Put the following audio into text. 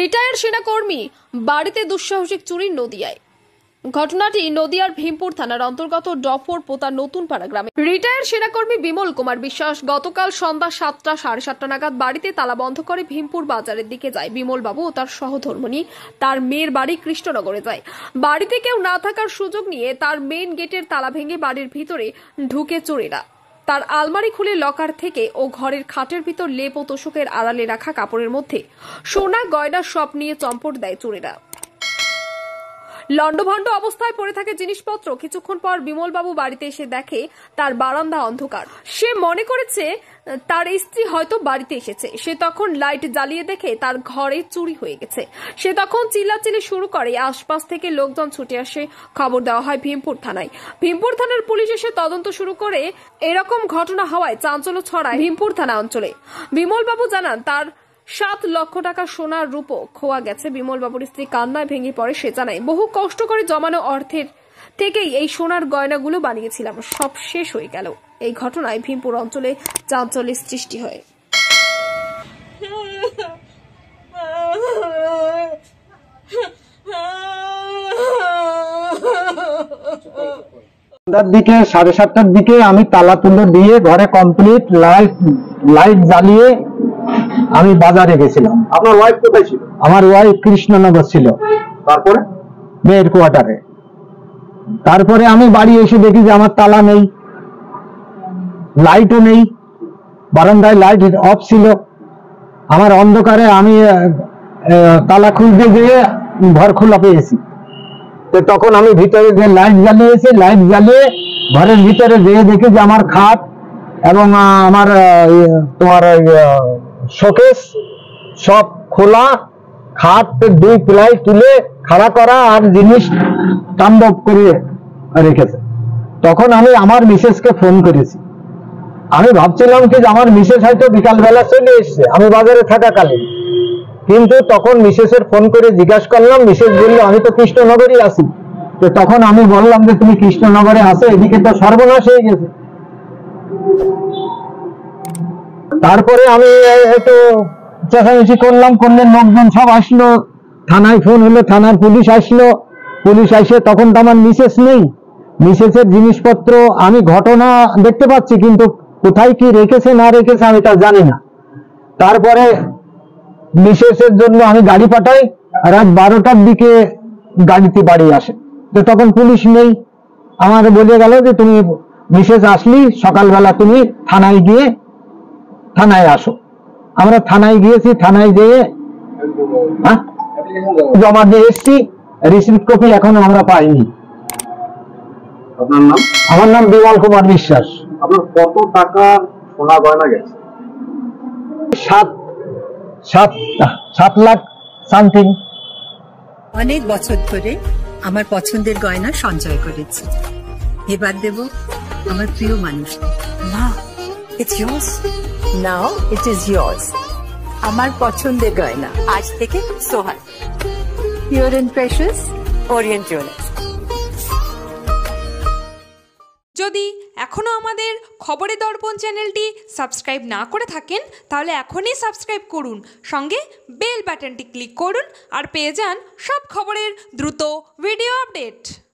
Retired সেনাকর্মী বাড়িতে দুঃসাহসিক চুরি নদিয়ায়। ঘটনাটি নদিয়ার ভীমপুর থানার অন্তর্গত ডফর পোতা নতুন পাড়া গ্রামে। রিটায়ার্ড সেনাকর্মী বিমল কুমার বিশ্বাস গতকাল সন্ধ্যা 7টা সাড়ে 7টা নাগাদ বাড়িতে তালা বন্ধ করে ভীমপুর বাজারের দিকে যায়। বিমল বাবু ও তার সহধর্মিণী তার মেয়ের বাড়ি কৃষ্ণনগরে যায়। বাড়িতে কেউ না থাকার সুযোগ নিয়ে তার মেইন গেটের তালা ভেঙে বাড়ির ভিতরে ঢুকে চোরেরা তার আলমারি খুলে লকার থেকে ও ঘরের খাটের ভিতর লেপ ও তোষকের আড়ালে রাখা কাপড়ের মধ্যে সোনা গয়না সব নিয়ে চম্পট দেয় চোরেরা। লন্ডভন্ড অবস্থায় পড়ে থাকে জিনিসপত্র। কিছুক্ষণ পর বিমল বাবু বাড়িতে এসে দেখে তার বারান্দা অন্ধকার। সে মনে করেছে তার স্ত্রী হয়তো বাড়িতে এসেছে। সে তখন লাইট জ্বালিয়ে দেখে তার ঘরে চুরি হয়ে গেছে। সে তখন চিল্লাচিল্লি শুরু করে। আশপাশ থেকে লোকজন ছুটে আসে। খবর দেওয়া হয় ভীমপুর থানায়। ভীমপুর থানার পুলিশ এসে তদন্ত শুরু করে। এরকম ঘটনা হওয়ায় চাঞ্চল্য ছড়ায় ভীমপুর থানা অঞ্চলে। বিমল বাবু জানান তার 7 লক্ষ টাকা সোনার রূপো খোয়া গেছে। বিমল বাবুর স্ত্রী কান্নায় ভেঙে পড়ে। সে জানায় বহু কষ্ট করে জমানো অর্থের থেকেই এই সোনার গয়নাগুলো বানিয়েছিলাম, সব শেষ হয়ে গেল। এই ঘটনায় ভীমপুর অঞ্চলে চাঞ্চল্যের সৃষ্টি হয়। দিকে 7:30টার দিকে আমি তালা তুলে দিয়ে ঘরে কমপ্লিট লাইট জ্বালিয়ে আমি বাজারে গেছিলাম। আপনার ওয়াইফ কোথায় ছিল? আমার ওয়াইফ কৃষ্ণনগর ছিল। তারপরে মেয়ের কোয়ার্টারে। তারপরে আমি বাড়ি এসে দেখি যে আমার তালা নেই, লাইটও নেই, বারান্দায় লাইট অফ ছিল। আমার অন্ধকারে আমি তালা খুলতে গিয়ে ঘর খোলা পেয়েছি। তখন আমি ভিতরে যে লাইট জ্বালিয়েছি, লাইট জ্বালিয়ে ঘরের ভিতরে যেয়ে দেখি যে আমার খাট এবং আমার তোমার শোকেস সব খোলা, খাট 2 প্লাই তুলে খাড়া করা আর জিনিস তাণ্ডব করে রেখেছে। তখন আমি আমার মিসেসকে ফোন করেছি। আমি ভাবছিলাম কি যে আমার মিসেস হয়তো বিকালবেলা চলে এসছে আমি বাজারে থাকাকালীন, কিন্তু তখন মিসেসের ফোন করে জিজ্ঞাসা করলাম। মিসেস বললো আমি তো কৃষ্ণনগরই আছি। তো তখন আমি বললাম যে তুমি কৃষ্ণনগরে আছো, এদিকে তো সর্বনাশ হয়ে গেছে। তারপরে আমি একটু চেঁচামেচি করলাম, করলে লোকজন সব আসলো। থানায় ফোন হলো, থানার পুলিশ আসলো। পুলিশ আসে তখন তো আমার মিসেস নেই। মিসেসের জিনিসপত্র আমি ঘটনা দেখতে পাচ্ছি, কিন্তু কোথায় কি রেখেছে না রেখেছে আমি তা জানি না। তারপরে মিসেসের জন্য আমি গাড়ি পাঠাই। রাত 12টার দিকে গাড়িতে বাড়ি আসে। তো তখন পুলিশ নেই। আমার বলে গেল যে তুমি মিসেস আসলি সকালবেলা তুমি থানায় আসো। আমরা থানায় গিয়েছি। থানায় যেয়ে জমা দিয়ে এসছি। রিসিপ্ট কপি এখনো আমরা পাইনি। আপনার নাম? আমার নাম বিমল কুমার বিশ্বাস। আপনার কত টাকা সোনা গয়না গেছে? 7 লাখ সামথিং। অনেক বছর ধরে আমার পছন্দের গয়না সঞ্চয় করেছি। এবার দেব আমার প্রিয় মানুষ। মা, it's yours. Now it is yours. আমার পছন্দের গয়না আজ থেকে Sohag, pure and precious, orient jewellers. যদি এখনও আমাদের খবরের দর্পণ চ্যানেলটি সাবস্ক্রাইব না করে থাকেন তাহলে এখনই সাবস্ক্রাইব করুন, সঙ্গে বেল বাটনটি ক্লিক করুন আর পেয়ে যান সব খবরের দ্রুত ভিডিও আপডেট।